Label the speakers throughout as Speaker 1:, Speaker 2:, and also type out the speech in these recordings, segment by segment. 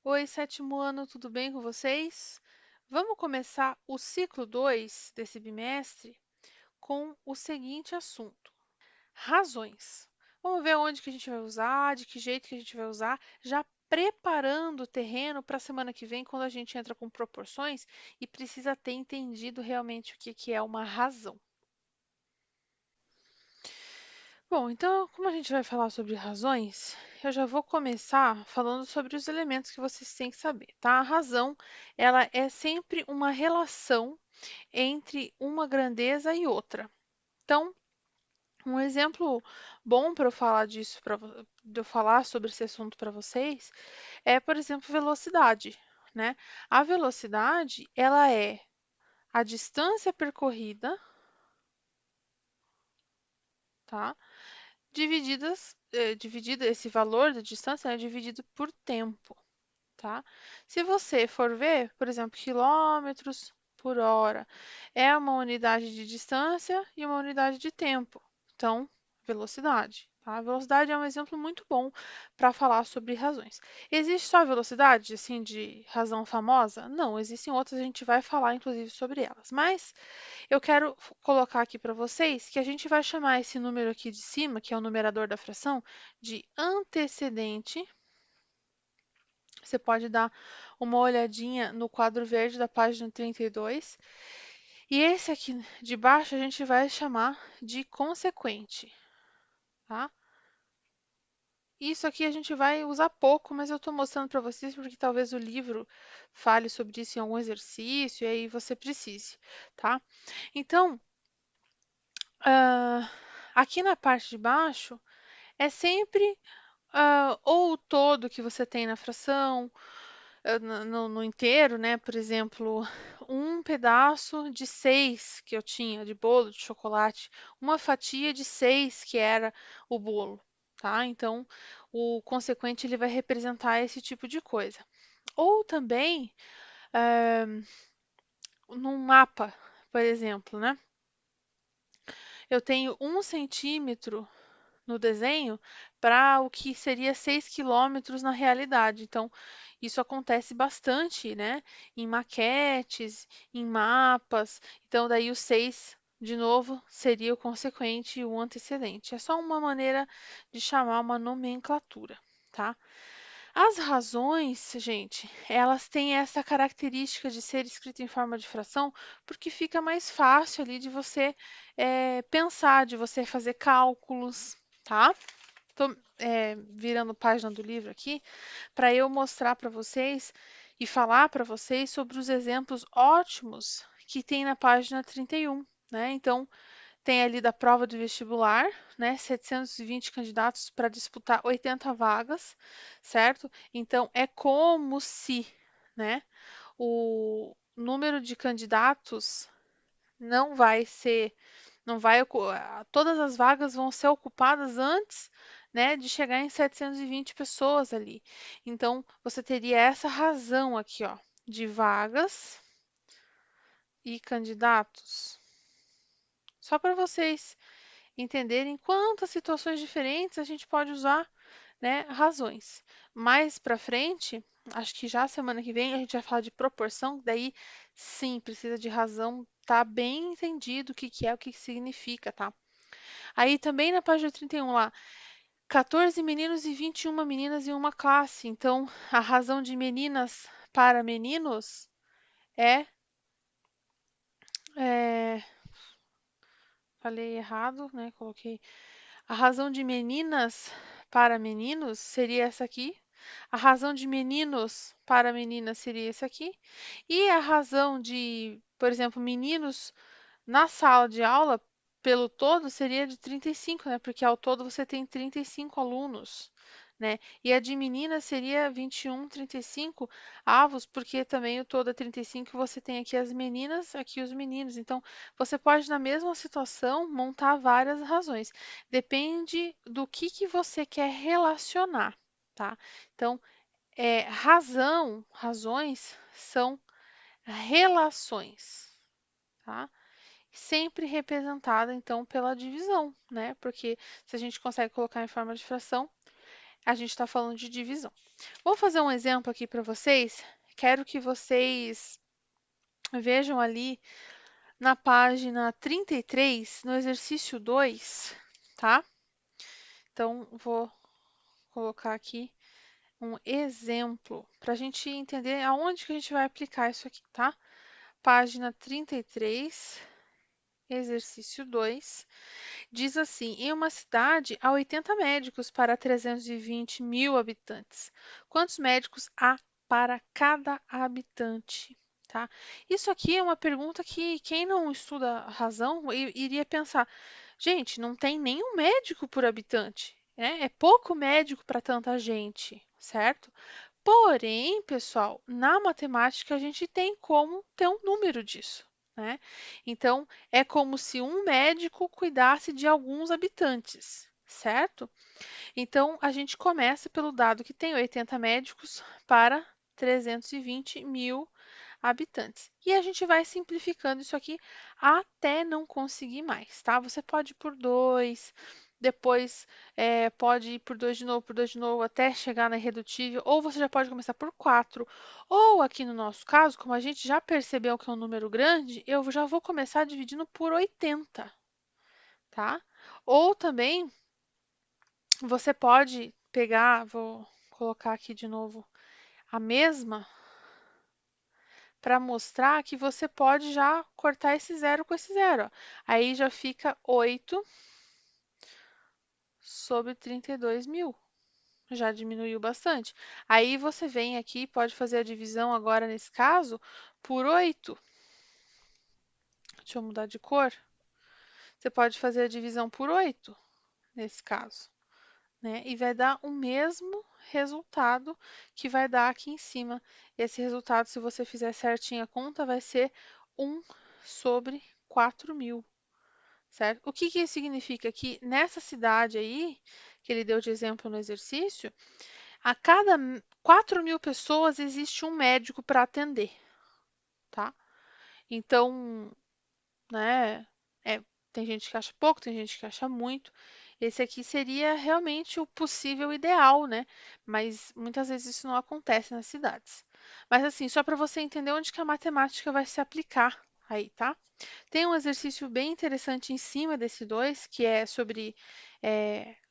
Speaker 1: Oi, sétimo ano, tudo bem com vocês? Vamos começar o ciclo 2 desse bimestre com o seguinte assunto: razões. Vamos ver onde que a gente vai usar, de que jeito que a gente vai usar, já preparando o terreno para a semana que vem, quando a gente entra com proporções e precisa ter entendido realmente o que que é uma razão. Bom, então, como a gente vai falar sobre razões, eu já vou começar falando sobre os elementos que vocês têm que saber, tá? A razão, ela é sempre uma relação entre uma grandeza e outra. Então, um exemplo bom para eu falar disso, de eu falar sobre esse assunto para vocês, é, por exemplo, velocidade, né? A velocidade, ela é a distância percorrida, tá? Dividido esse valor da distância, é dividido por tempo, tá? Se você for ver, por exemplo, quilômetros por hora é uma unidade de distância e uma unidade de tempo. Então, velocidade. Tá? A velocidade é um exemplo muito bom para falar sobre razões. Existe só a velocidade, assim, de razão famosa? Não, existem outras, a gente vai falar, inclusive, sobre elas. Mas eu quero colocar aqui para vocês que a gente vai chamar esse número aqui de cima, que é o numerador da fração, de antecedente. Você pode dar uma olhadinha no quadro verde da página 32. E esse aqui de baixo a gente vai chamar de consequente, tá? Isso aqui a gente vai usar pouco, mas eu estou mostrando para vocês porque talvez o livro fale sobre isso em algum exercício e aí você precise, tá? Então, aqui na parte de baixo é sempre ou o todo que você tem na fração, no inteiro, né? Por exemplo, um pedaço de 6 que eu tinha de bolo de chocolate, uma fatia de 6 que era o bolo, tá? Então, o consequente ele vai representar esse tipo de coisa. Ou também, eh, num mapa, por exemplo, né? Eu tenho 1 centímetro no desenho para o que seria 6 quilômetros na realidade. Então, isso acontece bastante, né? Em maquetes, em mapas. Então, daí o 6, de novo, seria o consequente e o antecedente. É só uma maneira de chamar uma nomenclatura, tá? As razões, gente, elas têm essa característica de ser escrita em forma de fração, porque fica mais fácil ali de você pensar, de você fazer cálculos, tá? Estou virando página do livro aqui para eu mostrar para vocês e falar para vocês sobre os exemplos ótimos que tem na página 31, né? Então, tem ali da prova do vestibular, né? 720 candidatos para disputar 80 vagas, certo? Então, é como se, né, o número de candidatos não vai ser, não vai, todas as vagas vão ser ocupadas antes, né, de chegar em 720 pessoas ali. Então, você teria essa razão aqui, ó, de vagas e candidatos. Só para vocês entenderem quantas situações diferentes a gente pode usar, né, razões. Mais para frente, acho que já semana que vem a gente vai falar de proporção, daí sim, precisa de razão, tá bem entendido o que que é, o que que significa, tá? Aí também na página 31 lá, 14 meninos e 21 meninas em uma classe. Então, a razão de meninas para meninos é, é falei errado, né? Coloquei. A razão de meninas para meninos seria essa aqui. A razão de meninos para meninas seria essa aqui. E a razão de, por exemplo, meninos na sala de aula, pelo todo, seria de 35, né? Porque ao todo você tem 35 alunos, né? E a de meninas seria 21, 35 avos, porque também o todo é 35, você tem aqui as meninas, aqui os meninos. Então, você pode, na mesma situação, montar várias razões. Depende do que você quer relacionar, tá? Então, razões são relações, tá? Sempre representada, então, pela divisão, né? Porque se a gente consegue colocar em forma de fração, a gente está falando de divisão. Vou fazer um exemplo aqui para vocês. Quero que vocês vejam ali na página 33, no exercício 2, tá? Então, vou colocar aqui um exemplo para a gente entender aonde que a gente vai aplicar isso aqui, tá? Página 33, exercício 2, diz assim: em uma cidade há 80 médicos para 320 mil habitantes. Quantos médicos há para cada habitante? Tá? Isso aqui é uma pergunta que quem não estuda razão iria pensar: gente, não tem nenhum médico por habitante, né? É pouco médico para tanta gente, certo? Porém, pessoal, na matemática a gente tem como ter um número disso, né? Então, é como se um médico cuidasse de alguns habitantes, certo? Então, a gente começa pelo dado que tem 80 médicos para 320 mil habitantes. E a gente vai simplificando isso aqui até não conseguir mais, tá? Você pode ir por 2, depois pode ir por 2 de novo, até chegar na irredutível, ou você já pode começar por 4. Ou aqui no nosso caso, como a gente já percebeu que é um número grande, eu já vou começar dividindo por 80, tá? Ou também você pode pegar, vou colocar aqui de novo a mesma, para mostrar que você pode já cortar esse zero com esse zero. Ó. Aí já fica 8 sobre 32 mil. Já diminuiu bastante. Aí você vem aqui, pode fazer a divisão agora nesse caso por 8. Deixa eu mudar de cor. Você pode fazer a divisão por 8 nesse caso, né? E vai dar o mesmo resultado que vai dar aqui em cima. Esse resultado, se você fizer certinho a conta, vai ser 1 sobre 4 mil. Certo? O que que isso significa? Que nessa cidade aí, que ele deu de exemplo no exercício, a cada 4 mil pessoas existe um médico para atender, tá? Então, né, tem gente que acha pouco, tem gente que acha muito. Esse aqui seria realmente o possível ideal, né? Mas muitas vezes isso não acontece nas cidades. Mas assim, só para você entender onde que a matemática vai se aplicar aí, tá? Tem um exercício bem interessante em cima desse dois, que é sobre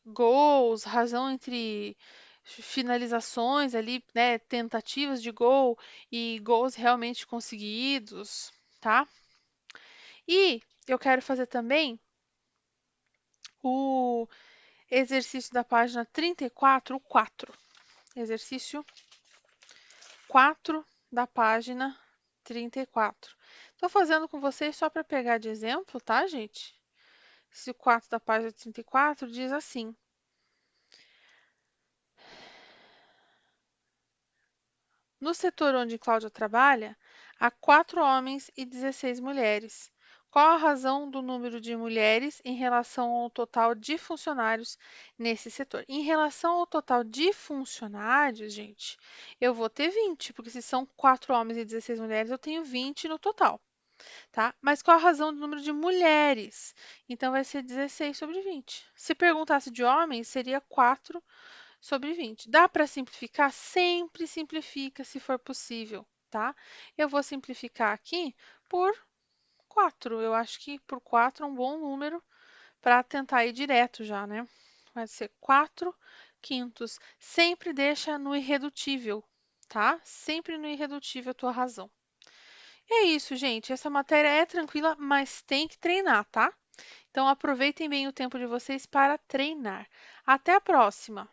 Speaker 1: gols, razão entre finalizações ali, né, tentativas de gol e gols realmente conseguidos, tá? E eu quero fazer também o exercício da página 34, o 4. Exercício 4 da página 34. Estou fazendo com vocês só para pegar de exemplo, tá, gente? Esse 4 da página 34 diz assim: no setor onde Cláudia trabalha, há 4 homens e 16 mulheres. Qual a razão do número de mulheres em relação ao total de funcionários nesse setor? Em relação ao total de funcionários, gente, eu vou ter 20, porque se são 4 homens e 16 mulheres, eu tenho 20 no total, tá? Mas qual a razão do número de mulheres? Então vai ser 16 sobre 20. Se perguntasse de homens, seria 4 sobre 20. Dá para simplificar? Sempre simplifica se for possível, tá? Eu vou simplificar aqui por 4. Eu acho que por 4 é um bom número para tentar ir direto já, né? Vai ser 4 quintos. Sempre deixa no irredutível, tá? Sempre no irredutível a tua razão. E é isso, gente. Essa matéria é tranquila, mas tem que treinar, tá? Então aproveitem bem o tempo de vocês para treinar. Até a próxima!